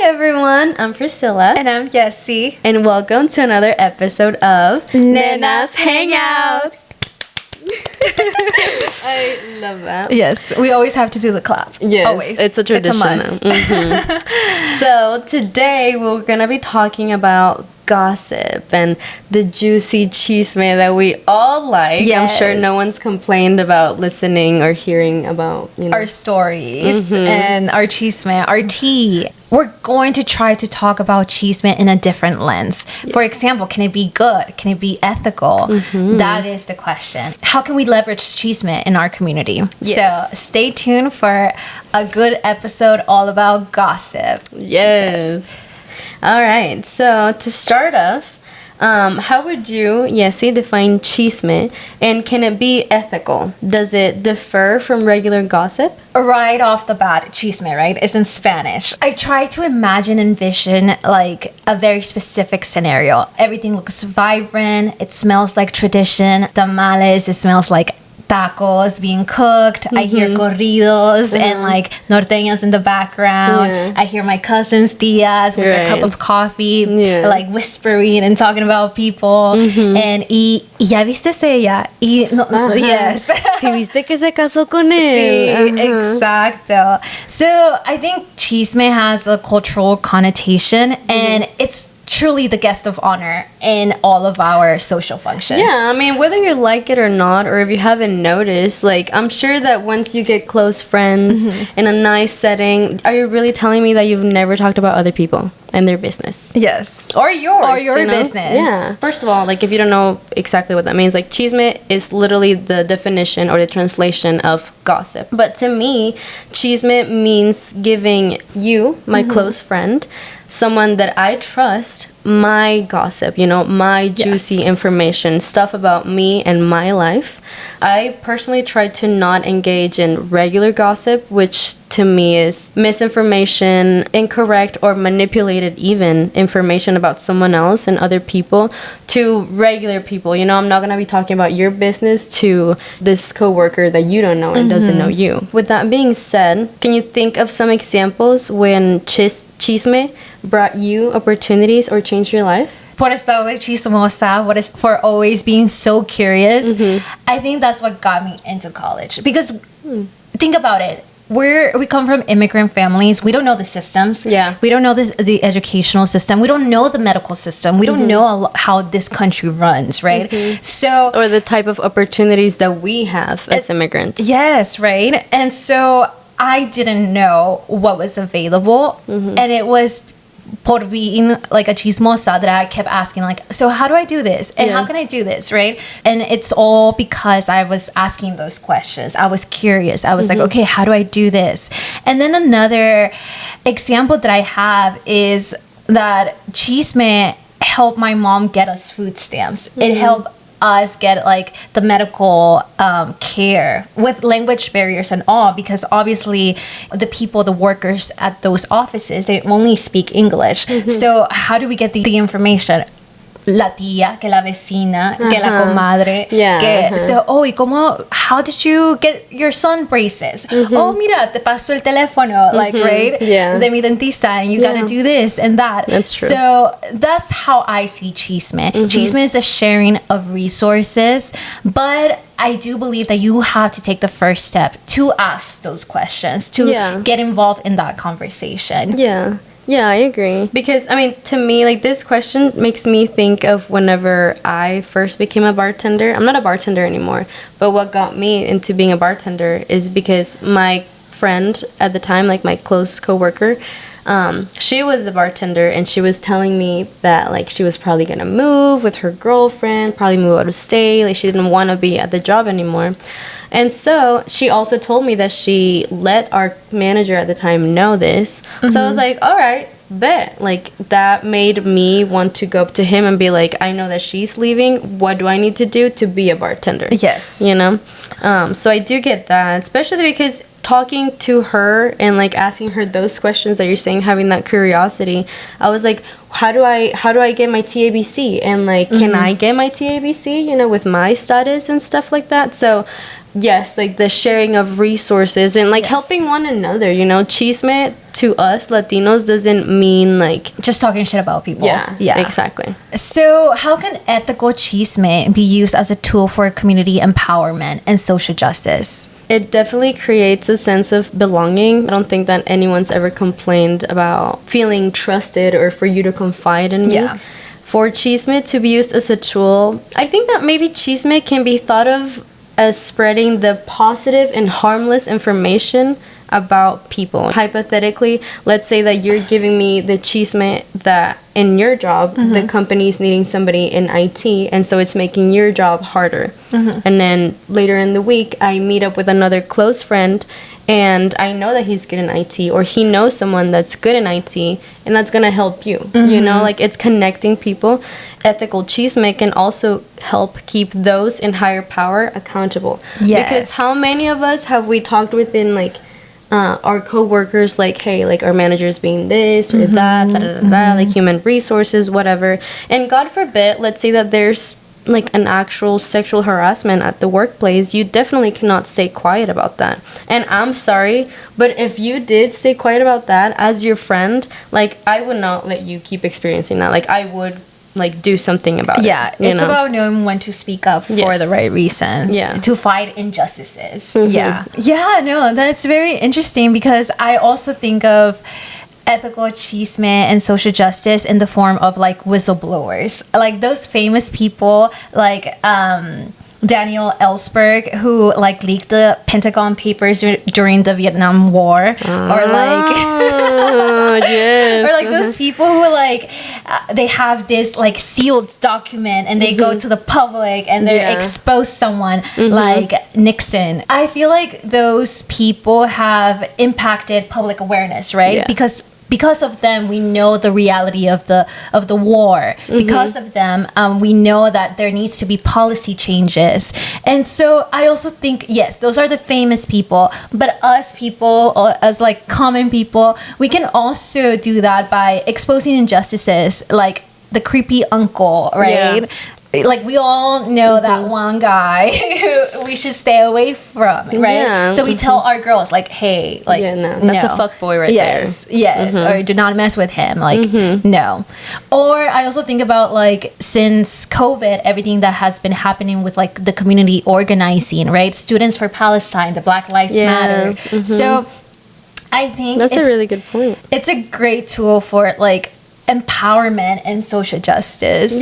everyone, I'm Priscilla. And I'm Jessie. And welcome to another episode of Nena's Hangout. I love that. Yes, we always have to do the clap. Yes, always. it's a tradition. It's a must. So today we're going to be talking about gossip and the juicy chisme that we all like. Yes. I'm sure no one's complained about listening or hearing about, our stories and our chisme, our tea. We're going to try to talk about chisme in a different lens. Yes. For example, can it be good? Can it be ethical? That is the question. How can we leverage chisme in our community? Yes. So stay tuned for a good episode all about gossip. Yes. All right. So to start off, how would you, Jessie, define chisme, and can it be ethical? Does it differ from regular gossip? Right off the bat, chisme, right, is in Spanish. I try to envision like a very specific scenario. Everything looks vibrant. It smells like tradition. Tamales, it smells like tacos being cooked. I hear corridos and like norteñas in the background. I hear my cousins, tias, with their cup of coffee, like whispering and talking about people. And y ya viste ella. Yes. Si viste que se casó con él. Sí, exacto. So I think chisme has a cultural connotation, and it's truly the guest of honor in all of our social functions. Yeah, I mean, whether you like it or not, or if you haven't noticed, like, I'm sure that once you get close friends in a nice setting, are you really telling me that you've never talked about other people and their business? Yes. Or yours. Or your business. Yeah. First of all, like, if you don't know exactly what that means, like, chisme is literally the definition or the translation of gossip. But to me, chisme means giving you, my close friend, someone that I trust, my gossip, my juicy information, stuff about me and my life. I personally try to not engage in regular gossip, which to me is misinformation, incorrect or manipulated even information about someone else and other people to regular people. I'm not going to be talking about your business to this coworker that you don't know and doesn't know you. With that being said, can you think of some examples when chisme brought you opportunities or changed your life? Por estar de chismosa, for always being so curious. I think that's what got me into college. Because think about it. We come from immigrant families. We don't know the systems. Yeah. We don't know the educational system. We don't know the medical system. We don't know how this country runs, right? So, or the type of opportunities that we have as immigrants. Yes, right? And so I didn't know what was available. And it was por being like a chismosa that I kept asking, like, so how do I do this? And how can I do this, right? And it's all because I was asking those questions. I was curious. I was like, okay, how do I do this? And then another example that I have is that chisme helped my mom get us food stamps. It helped us get like the medical care with language barriers and all, because obviously the workers at those offices, they only speak English. So how do we get the information? La tía, que la vecina, que la comadre. So, how did you get your son braces? Oh, mira, te paso el teléfono, like, right? De mi dentista, and you gotta do this and that. That's true. So, that's how I see chisme. Chisme is the sharing of resources, but I do believe that you have to take the first step to ask those questions, to get involved in that conversation. Yeah, I agree. Because, I mean, to me, like, this question makes me think of whenever I first became a bartender. I'm not a bartender anymore, but what got me into being a bartender is because my friend at the time, like my close coworker, she was the bartender, and she was telling me that, like, she was probably gonna move with her girlfriend, probably move out of state, like, she didn't want to be at the job anymore. And so she also told me that she let our manager at the time know this. So I was like, all right, bet. Like, that made me want to go up to him and be like, I know that she's leaving. What do I need to do to be a bartender? Yes. So I do get that, especially because talking to her and like asking her those questions that you're saying, having that curiosity, I was like, how do I get my TABC? And like, can I get my TABC, with my status and stuff like that? So yes, like the sharing of resources and like Yes. helping one another, you know. Chisme to us Latinos doesn't mean like Just talking shit about people. yeah, exactly. So, how can ethical chisme be used as a tool for community empowerment and social justice? It definitely creates a sense of belonging. I don't think that anyone's ever complained about feeling trusted or for you to confide in me. Yeah. For Chisme to be used as a tool, I think that maybe Chisme can be thought of as spreading the positive and harmless information about people. Hypothetically, let's say that you're giving me the chisme that in your job, the company's needing somebody in IT, and so it's making your job harder. And then later in the week, I meet up with another close friend, and I know that he's good in IT, or he knows someone that's good in IT, and that's gonna help you. You know, like it's connecting people. Ethical chisme can also help keep those in higher power accountable. Yes. Because how many of us have we talked within like our co-workers, like, hey, like our managers being this or that, like human resources, whatever. And God forbid, let's say that there's like an actual sexual harassment at the workplace, you definitely cannot stay quiet about that. And I'm sorry, but if you did stay quiet about that as your friend, like I would not let you keep experiencing that. Like I would like do something about it. Yeah, it's about knowing when to speak up for Yes. the right reasons. Yeah. To fight injustices. Yeah. Yeah, no, that's very interesting because I also think of ethical chisme and social justice in the form of like whistleblowers. Like those famous people like Daniel Ellsberg, who like leaked the Pentagon Papers during the Vietnam War, or like yes. or like those people who like they have this like sealed document and they go to the public and they expose someone like Nixon. I feel like those people have impacted public awareness, right? Yeah. Because of them, we know the reality of the war. Because of them, we know that there needs to be policy changes. And so I also think, yes, those are the famous people. But us people, as like common people, we can also do that by exposing injustices, like the creepy uncle, right? Yeah. Like we all know that one guy who we should stay away from, right? Yeah. So we tell our girls like, hey, like that's a fuckboy right there. Yes, or do not mess with him. Like, no. Or I also think about like since COVID, everything that has been happening with like the community organizing, right? Students for Palestine, the Black Lives Matter. So I think that's a really good point. It's a great tool for like empowerment and social justice.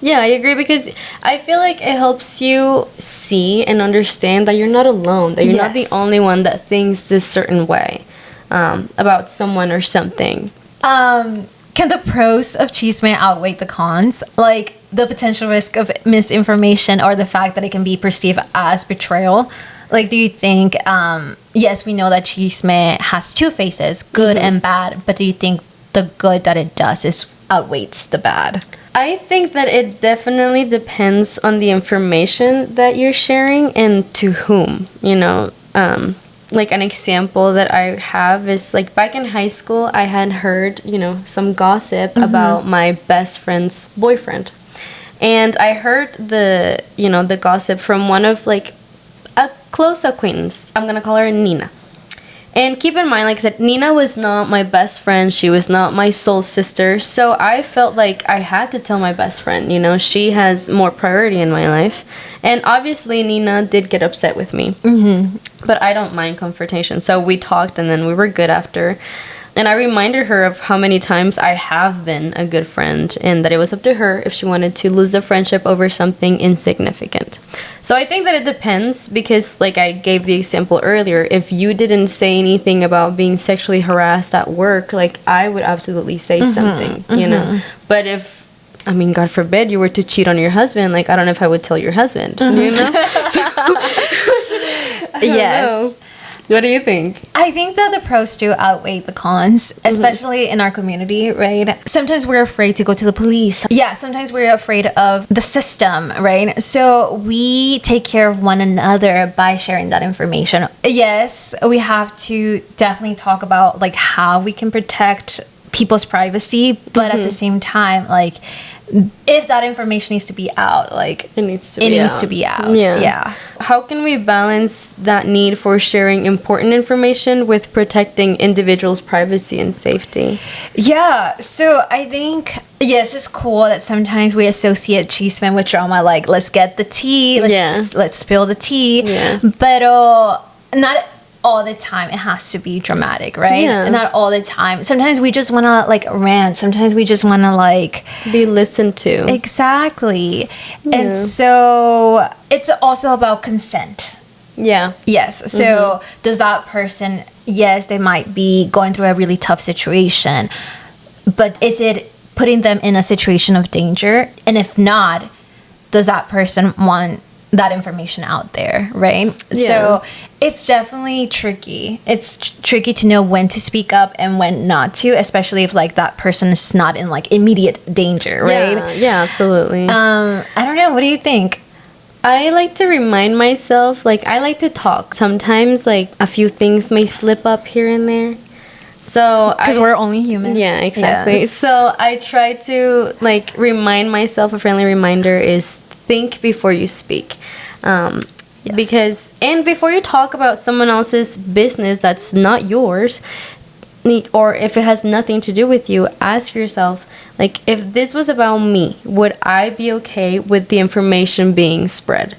Yeah, I agree, because I feel like it helps you see and understand that you're not alone, that you're not the only one that thinks this certain way about someone or something. Can the pros of chisme outweigh the cons? Like the potential risk of misinformation or the fact that it can be perceived as betrayal? Like, do you think, yes, we know that chisme has two faces, good and bad, but do you think the good that it does outweighs the bad? I think that it definitely depends on the information that you're sharing and to whom, you know. Like an example that I have is like back in high school, I had heard, you know, some gossip about my best friend's boyfriend. And I heard the gossip from one of like a close acquaintance. I'm going to call her Nina. And keep in mind, like I said, Nina was not my best friend. She was not my soul sister. So I felt like I had to tell my best friend, you know, she has more priority in my life. And obviously, Nina did get upset with me. But I don't mind confrontation. So we talked and then we were good after. And I reminded her of how many times I have been a good friend and that it was up to her if she wanted to lose the friendship over something insignificant. So I think that it depends because, like I gave the example earlier, if you didn't say anything about being sexually harassed at work, like I would absolutely say something, you know. But if, I mean, God forbid you were to cheat on your husband, like I don't know if I would tell your husband, you know? I don't know. What do you think? I think that the pros do outweigh the cons, especially in our community, right? Sometimes we're afraid to go to the police. Yeah, sometimes we're afraid of the system, right? So we take care of one another by sharing that information. Yes, we have to definitely talk about like how we can protect people's privacy, but at the same time, like, if that information needs to be out, like, it needs to be out. Yeah. How can we balance that need for sharing important information with protecting individuals' privacy and safety? Yeah, so I think, yes, it's cool that sometimes we associate chisme with drama, like, let's get the tea, let's spill the tea. Yeah. But not all the time it has to be dramatic, right? Yeah. Not all the time. Sometimes we just want to, like, rant. Sometimes we just want to, like, be listened to. Exactly. And so it's also about consent. Yeah. Yes. So does that person, yes, they might be going through a really tough situation, but is it putting them in a situation of danger? And if not, does that person want that information out there, right? Yeah. So it's definitely tricky. It's tricky to know when to speak up and when not to, especially if, like, that person is not in, like, immediate danger, right? Yeah, absolutely. I don't know. What do you think? I like to remind myself, like, I like to talk. Sometimes, like, a few things may slip up here and there. So because we're only human. Yeah, exactly. Yes. So I try to, like, remind myself, a friendly reminder is think before you speak. Because, and before you talk about someone else's business that's not yours, or if it has nothing to do with you, ask yourself, like, if this was about me, would I be okay with the information being spread?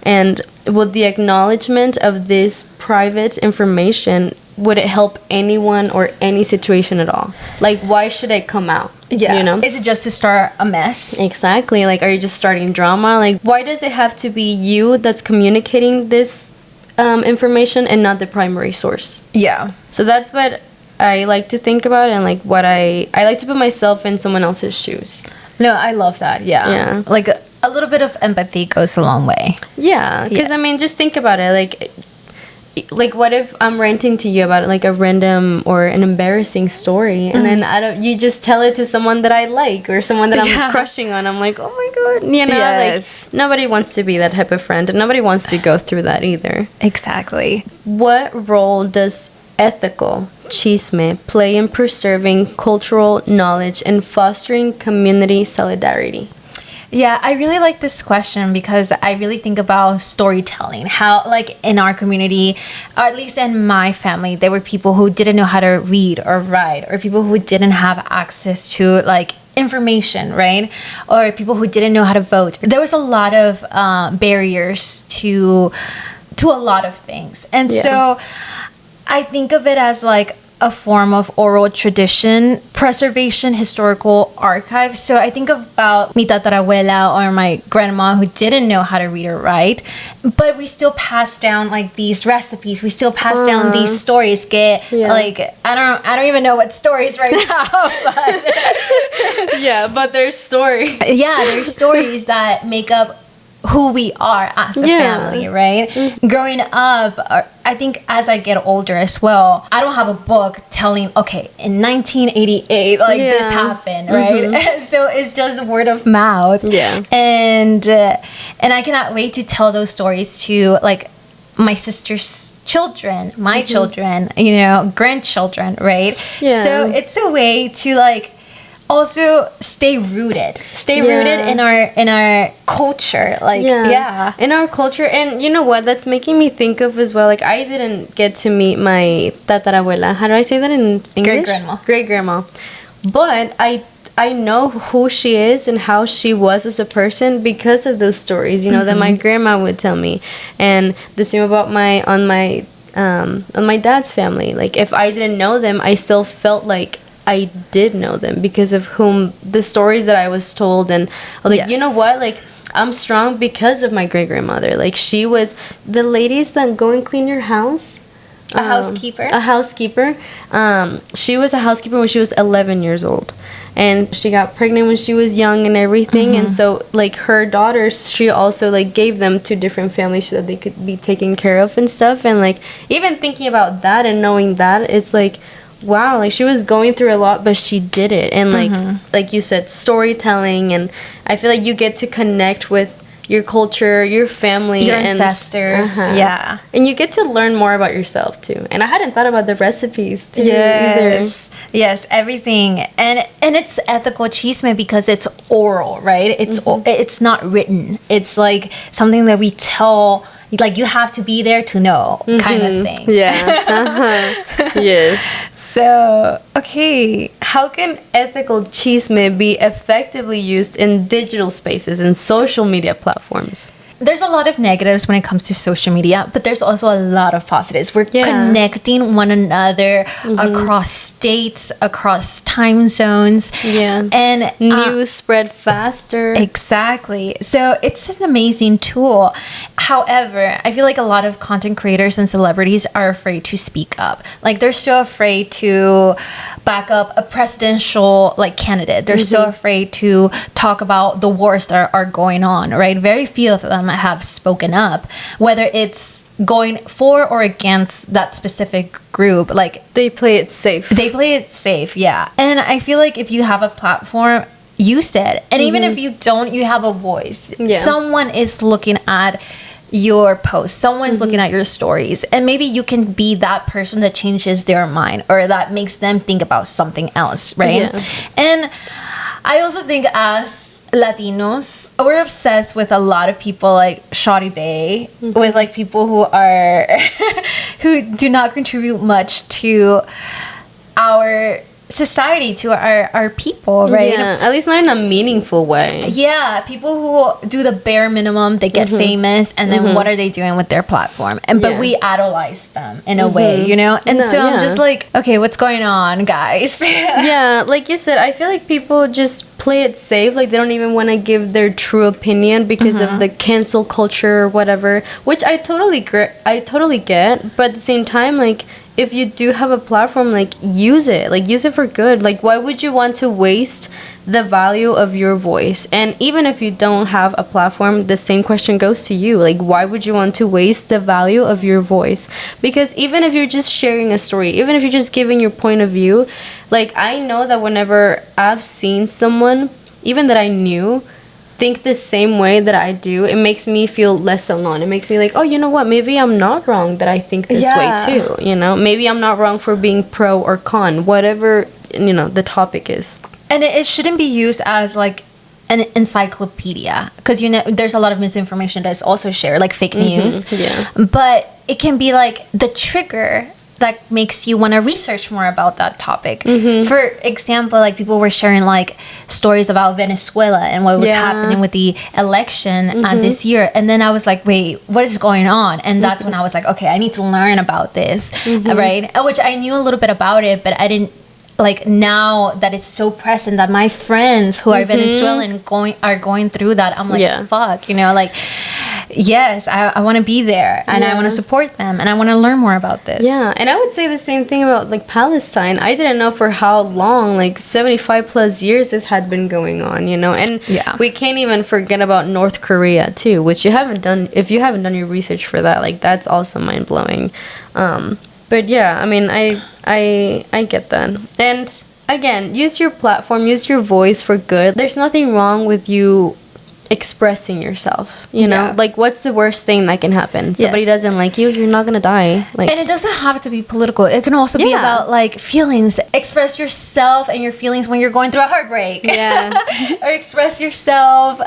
And would the acknowledgement of this private information, would it help anyone or any situation at all? Like, why should it come out? Yeah. You know? Is it just to start a mess? Exactly. Like, are you just starting drama? Like, why does it have to be you that's communicating this information and not the primary source? Yeah. So that's what I like to think about, and, like, what I like to put myself in someone else's shoes. No, I love that. Yeah. Like, a little bit of empathy goes a long way. Yeah. Because, I mean, just think about it. Like, what if I'm ranting to you about, like, a random or an embarrassing story, and then you just tell it to someone that I like or someone that I'm crushing on. I'm like, oh my god, you know, like, nobody wants to be that type of friend, and nobody wants to go through that either. Exactly. What role does ethical chisme play in preserving cultural knowledge and fostering community solidarity? Yeah, I really like this question because I really think about storytelling. How, like, in our community, or at least in my family, there were people who didn't know how to read or write, or people who didn't have access to, like, information, right? Or people who didn't know how to vote. There was a lot of barriers to a lot of things. And so I think of it as, like, a form of oral tradition, preservation, historical archive. So I think about mi tatarabuela or my grandma who didn't know how to read or write, but we still pass down, like, these recipes. We still pass down these stories. Like, I don't even know what stories right now. But but there's stories. Yeah, there's stories that make up who we are as a family, right? Growing up, I think as I get older as well, I don't have a book telling, okay, in 1988, like, this happened, right? So it's just word of mouth. Yeah. And I cannot wait to tell those stories to, like, my sister's children, my children, you know, grandchildren, right? Yeah. So it's a way to, like, also stay rooted in our culture, like in our culture. And you know what that's making me think of as well, like, I didn't get to meet my tatarabuela, how do I say that in English? Great grandma, but I know who she is and how she was as a person because of those stories, you know, that my grandma would tell me. And the same about on my dad's family. Like, if I didn't know them, I still felt like I did know them because of the stories that I was told. And, like, you know what, like, I'm strong because of my great grandmother. Like, she was the ladies that go and clean your house. A housekeeper. She was a housekeeper when she was 11 years old, and she got pregnant when she was young and everything. And so, like, her daughters, she also, like, gave them to different families so that they could be taken care of and stuff. And, like, even thinking about that and knowing that, it's like, wow, like, she was going through a lot, but she did it. And, like you said, storytelling, and I feel like you get to connect with your culture, your family, your ancestors. And you get to learn more about yourself too. And I hadn't thought about the recipes too either. Yes, everything, and it's ethical chisme because it's oral, right? It's not written. It's like something that we tell, like you have to be there to know, kind of thing. Yeah. Yes. So, okay. How can ethical chisme be effectively used in digital spaces and social media platforms? There's a lot of negatives when it comes to social media, but there's also a lot of positives. We're connecting one another across states, across time zones. Yeah. And news spread faster. Exactly. So it's an amazing tool. However, I feel like a lot of content creators and celebrities are afraid to speak up. Like they're so afraid to back up a presidential like candidate. They're so afraid to talk about the wars that are going on, right? Very few of them have spoken up, whether it's going for or against that specific group. Like they play it safe. Yeah. And I feel like if you have a platform, use it. And even if you don't, you have a voice. Yeah. Someone is looking at your posts, someone's looking at your stories, and maybe you can be that person that changes their mind or that makes them think about something else, right? Yeah. And I also think as Latinos, we're obsessed with a lot of people like Shawty Bay, with like people who are who do not contribute much to our society, to our people, right? Yeah, at least not in a meaningful way. Yeah, people who do the bare minimum, they get famous, and then what are they doing with their platform? And but we idolize them in a way, you know? And I'm just like, okay, what's going on, guys? Yeah, like you said, I feel like people just play it safe. Like they don't even want to give their true opinion because of the cancel culture or whatever, which I totally get. But at the same time, like if you do have a platform, like use it for good. Like why would you want to waste the value of your voice? And even if you don't have a platform, the same question goes to you. Like why would you want to waste the value of your voice? Because even if you're just sharing a story, even if you're just giving your point of view, like I know that whenever I've seen someone, even that I knew, think the same way that I do, it makes me feel less alone. It makes me like, oh, you know what, maybe I'm not wrong that I think this way too, you know? Maybe I'm not wrong for being pro or con, whatever, you know, the topic is. And it shouldn't be used as like an encyclopedia, because you know there's a lot of misinformation that's also shared, like fake news. But it can be like the trigger that makes you want to research more about that topic. For example, like people were sharing like stories about Venezuela and what was happening with the election this year, and then I was like, wait, what is going on? And that's when I was like, okay, I need to learn about this, right? Which I knew a little bit about it, but I didn't, like now that it's so present that my friends who are Venezuelan are going through that, I'm like, fuck, you know, like, yes, I want to be there, and I want to support them, and I want to learn more about this. Yeah, and I would say the same thing about like Palestine. I didn't know for how long, like 75 plus years this had been going on, you know. And we can't even forget about North Korea too, which you haven't done. If you haven't done your research for that, like that's also mind blowing. But yeah, I mean, I get that. And again, use your platform, use your voice for good. There's nothing wrong with you expressing yourself, you know? Like, what's the worst thing that can happen? Somebody doesn't like you, you're not gonna die. Like, and it doesn't have to be political. It can also be about like feelings. Express yourself and your feelings when you're going through a heartbreak. Or express yourself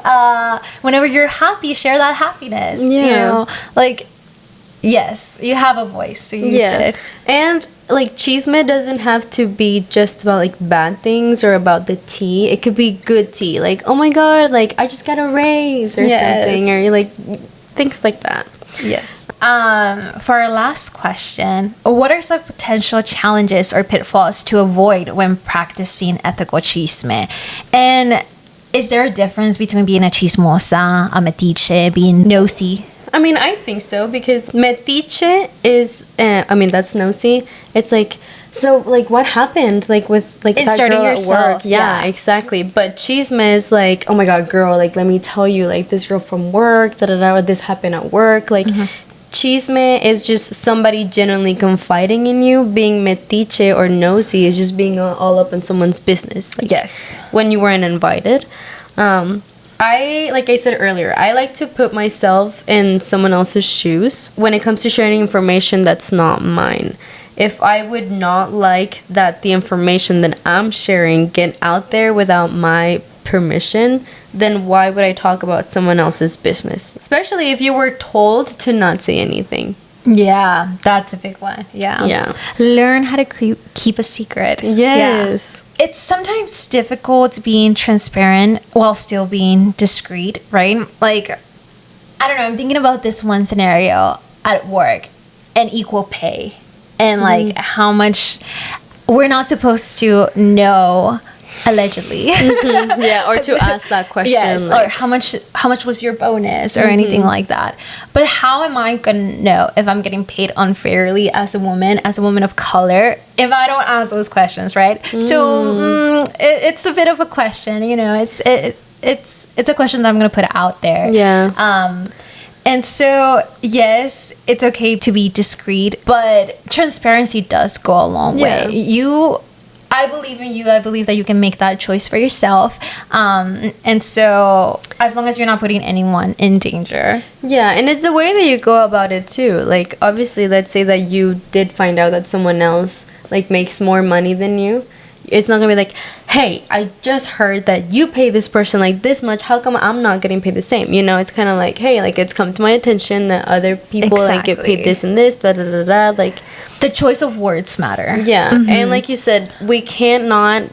whenever you're happy. Share that happiness. You know, like, yes, you have a voice, so use it. And like chisme doesn't have to be just about like bad things or about the tea. It could be good tea, like, oh my god, like I just got a raise or something, or like things like that. For our last question, what are some potential challenges or pitfalls to avoid when practicing ethical chisme? And is there a difference between being a chismosa, a metiche, being nosy? I mean, I think so, because metiche is, I mean, that's nosy. It's like, so, like, what happened, like, with, like, that girl at work? Yeah, exactly. But chisme is like, oh my god, girl, like, let me tell you, like, this girl from work, this happened at work. Like, chisme is just somebody genuinely confiding in you. Being metiche or nosy is just being all up in someone's business. Like, when you weren't invited. Like I said earlier, I like to put myself in someone else's shoes when it comes to sharing information that's not mine. if I would not like that the information that I'm sharing get out there without my permission, then why would I talk about someone else's business? Especially if you were told to not say anything. Yeah, that's a big one. Yeah. Learn how to keep a secret. Yes. Yeah. It's sometimes difficult being transparent while still being discreet, right? Like, I don't know, I'm thinking about this one scenario at work and equal pay and like how much we're not supposed to know, allegedly. Yeah, or to ask that question. Yes, like, or how much was your bonus or anything like that. But how am I gonna know if I'm getting paid unfairly as a woman of color, if I don't ask those questions, right? So it's a bit of a question, you know. It's a question that I'm gonna put out there. Yeah. And so, yes, it's okay to be discreet, but transparency does go a long way. I believe in you. I believe that you can make that choice for yourself. And so, as long as you're not putting anyone in danger. Yeah, and it's the way that you go about it too. Like, obviously, let's say that you did find out that someone else like makes more money than you. It's not gonna be like, hey, I just heard that you pay this person like this much. How come I'm not getting paid the same? You know, it's kind of like, hey, like it's come to my attention that other people like get paid this and this, da da da da. Like, the choice of words matter. Yeah, and like you said, we can't not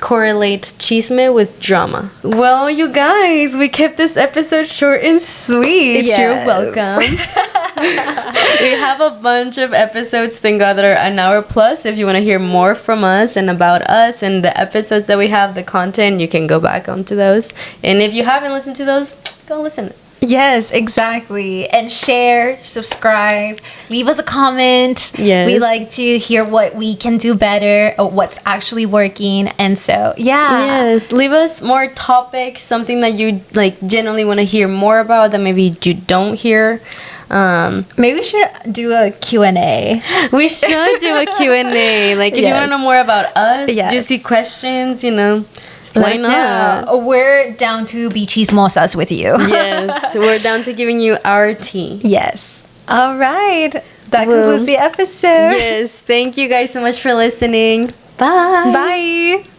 correlate chisme with drama. Well, you guys, we kept this episode short and sweet. Yes. You're welcome. We have a bunch of episodes, thank God, that are an hour plus. If you want to hear more from us and about us and the episodes that we have, the content, you can go back onto those. And if you haven't listened to those, go listen. Yes, exactly. And share, subscribe, leave us a comment. Yes. We like to hear what we can do better or what's actually working. And so, yeah. Yes, leave us more topics, something that you like genuinely want to hear more about that maybe you don't hear. Maybe we should do a Q&A. We should do a Q&A. Like, if you want to know more about us, juicy questions, you know, why not? Know. We're down to be chismosas with you. Yes, we're down to giving you our tea. Yes. All right. That concludes the episode. Yes, thank you guys so much for listening. Bye. Bye.